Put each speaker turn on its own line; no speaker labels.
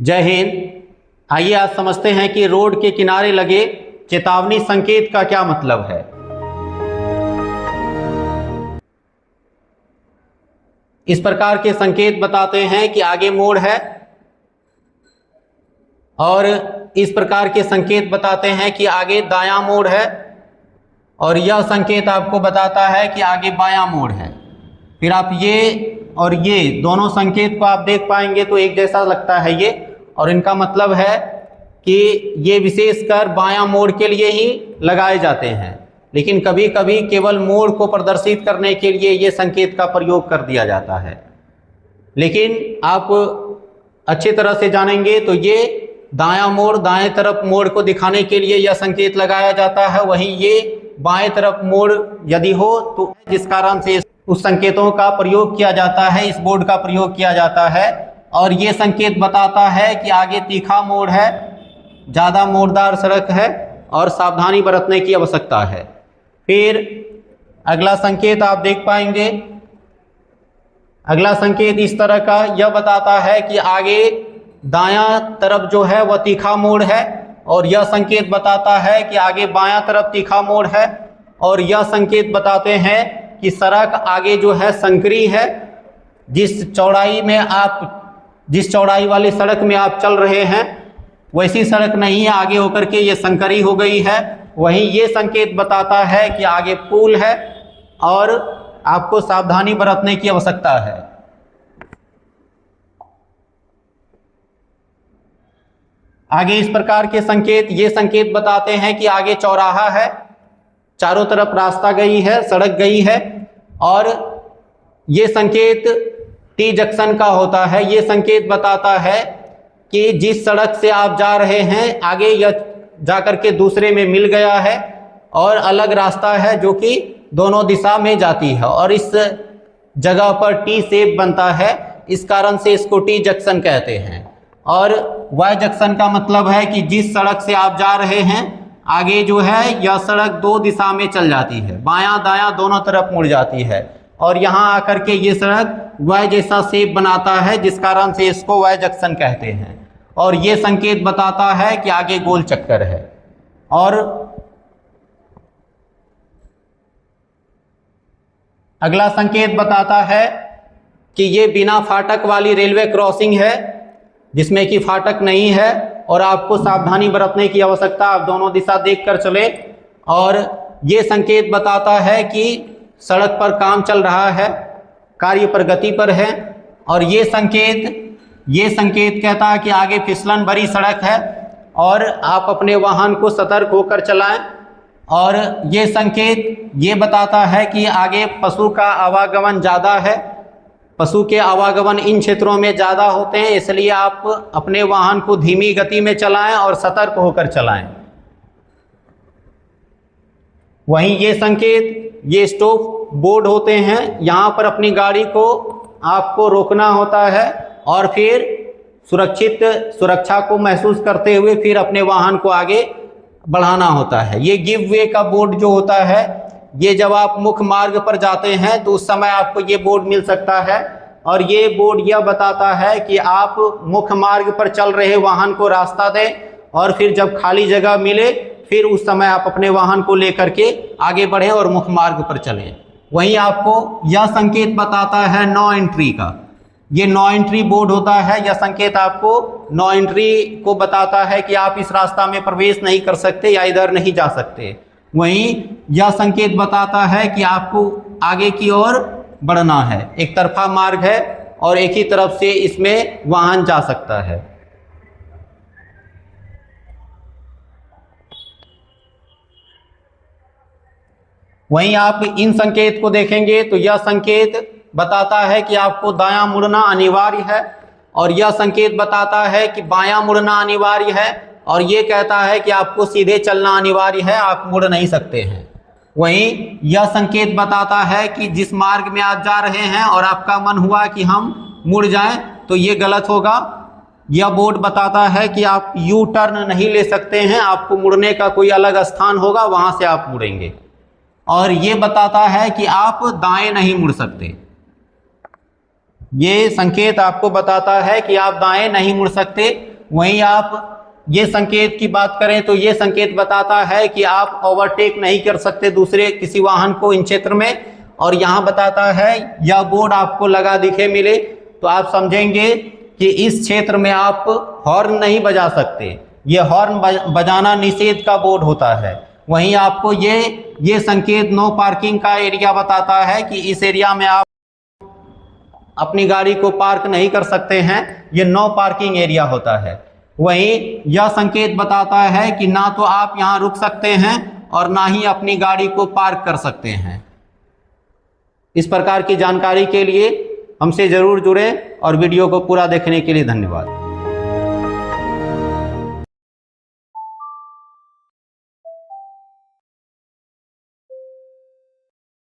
जय हिंद। आइए आज समझते हैं कि रोड के किनारे लगे चेतावनी संकेत का क्या मतलब है। इस प्रकार के संकेत बताते हैं कि आगे मोड़ है, और इस प्रकार के संकेत बताते हैं कि आगे दायां मोड़ है, और यह संकेत आपको बताता है कि आगे बायां मोड़ है। फिर आप ये और ये दोनों संकेत को आप देख पाएंगे तो एक जैसा लगता है ये, और इनका मतलब है कि ये विशेषकर बायां मोड़ के लिए ही लगाए जाते हैं, लेकिन कभी कभी केवल मोड़ को प्रदर्शित करने के लिए ये संकेत का प्रयोग कर दिया जाता है। लेकिन आप अच्छी तरह से जानेंगे तो ये दायां मोड़, दाएं तरफ मोड़ को दिखाने के लिए यह संकेत लगाया जाता है। वहीं ये बाएं तरफ मोड़ यदि हो तो जिस कारण से उस संकेतों का प्रयोग किया जाता है, इस बोर्ड का प्रयोग किया जाता है। और ये संकेत बताता है कि आगे तीखा मोड़ है, ज़्यादा मोड़दार सड़क है और सावधानी बरतने की आवश्यकता है। फिर अगला संकेत आप देख पाएंगे। अगला संकेत इस तरह का यह बताता है कि आगे दायां तरफ जो है वह तीखा मोड़ है, और यह संकेत बताता है कि आगे बायां तरफ तीखा मोड़ है। और यह संकेत बताते हैं कि सड़क आगे जो है संकरी है। जिस चौड़ाई वाली सड़क में आप चल रहे हैं वैसी सड़क नहीं है, आगे होकर के ये संकरी हो गई है। वहीं ये संकेत बताता है कि आगे पुल है और आपको सावधानी बरतने की आवश्यकता है। आगे इस प्रकार के संकेत, ये संकेत बताते हैं कि आगे चौराहा है, चारों तरफ रास्ता गई है, सड़क गई है। और ये संकेत टी जंक्शन का होता है। ये संकेत बताता है कि जिस सड़क से आप जा रहे हैं आगे यह जाकर के दूसरे में मिल गया है और अलग रास्ता है जो कि दोनों दिशा में जाती है, और इस जगह पर टी शेप बनता है, इस कारण से इसको टी जंक्शन कहते हैं। और वाई जंक्शन का मतलब है कि जिस सड़क से आप जा रहे हैं आगे जो है यह सड़क दो दिशा में चल जाती है, बायां दायां दोनों तरफ मुड़ जाती है, और यहाँ आकर के ये सड़क वाई जैसा शेप बनाता है, जिस कारण से इसको वाई जंक्शन कहते हैं। और ये संकेत बताता है कि आगे गोल चक्कर है। और अगला संकेत बताता है कि ये बिना फाटक वाली रेलवे क्रॉसिंग है, जिसमें कि फाटक नहीं है और आपको सावधानी बरतने की आवश्यकता, आप दोनों दिशा देखकर चले। और ये संकेत बताता है कि सड़क पर काम चल रहा है, कार्य प्रगति पर है। और ये संकेत कहता है कि आगे फिसलन भरी सड़क है और आप अपने वाहन को सतर्क होकर चलाएं। और ये संकेत ये बताता है कि आगे पशु का आवागमन ज़्यादा है, पशु के आवागमन इन क्षेत्रों में ज़्यादा होते हैं, इसलिए आप अपने वाहन को धीमी गति में चलाएं और सतर्क होकर चलाएं। वहीं ये संकेत, ये स्टॉप बोर्ड होते हैं, यहाँ पर अपनी गाड़ी को आपको रोकना होता है और फिर सुरक्षा को महसूस करते हुए फिर अपने वाहन को आगे बढ़ाना होता है। ये गिव वे का बोर्ड जो होता है, ये जब आप मुख्य मार्ग पर जाते हैं तो उस समय आपको ये बोर्ड मिल सकता है, और ये बोर्ड यह बताता है कि आप मुख्य मार्ग पर चल रहे वाहन को रास्ता दें, और फिर जब खाली जगह मिले फिर उस समय आप अपने वाहन को लेकर के आगे बढ़ें और मुख्य मार्ग पर चलें। वहीं आपको यह संकेत बताता है नो एंट्री का। ये नो एंट्री बोर्ड होता है। यह संकेत आपको नो एंट्री को बताता है कि आप इस रास्ता में प्रवेश नहीं कर सकते या इधर नहीं जा सकते। वहीं यह संकेत बताता है कि आपको आगे की ओर बढ़ना है, एक तरफा मार्ग है और एक ही तरफ से इसमें वाहन जा सकता है। वहीं आप इन संकेत को देखेंगे तो यह संकेत बताता है कि आपको दायां मुड़ना अनिवार्य है, और यह संकेत बताता है कि बायां मुड़ना अनिवार्य है, और ये कहता है कि आपको सीधे चलना अनिवार्य है, आप मुड़ नहीं सकते हैं। वहीं यह संकेत बताता है कि जिस मार्ग में आप जा रहे हैं और आपका मन हुआ कि हम मुड़ जाएं तो ये गलत होगा। यह बोर्ड बताता है कि आप यू टर्न नहीं ले सकते हैं, आपको मुड़ने का कोई अलग स्थान होगा, वहां से आप मुड़ेंगे। और ये बताता है कि आप दाएं नहीं मुड़ सकते। ये संकेत आपको बताता है कि आप दाएं नहीं मुड़ सकते। वहीं आप ये संकेत की बात करें तो ये संकेत बताता है कि आप ओवरटेक नहीं कर सकते दूसरे किसी वाहन को इन क्षेत्र में। और यहाँ बताता है यह बोर्ड आपको लगा दिखे मिले तो आप समझेंगे कि इस क्षेत्र में आप हॉर्न नहीं बजा सकते, ये हॉर्न बजाना निषेध का बोर्ड होता है। वहीं आपको ये संकेत नो पार्किंग का एरिया बताता है कि इस एरिया में आप अपनी गाड़ी को पार्क नहीं कर सकते हैं, ये नो पार्किंग एरिया होता है। वहीं यह संकेत बताता है कि ना तो आप यहाँ रुक सकते हैं और ना ही अपनी गाड़ी को पार्क कर सकते हैं। इस प्रकार की जानकारी के लिए हमसे ज़रूर जुड़ें और वीडियो को पूरा देखने के लिए धन्यवाद।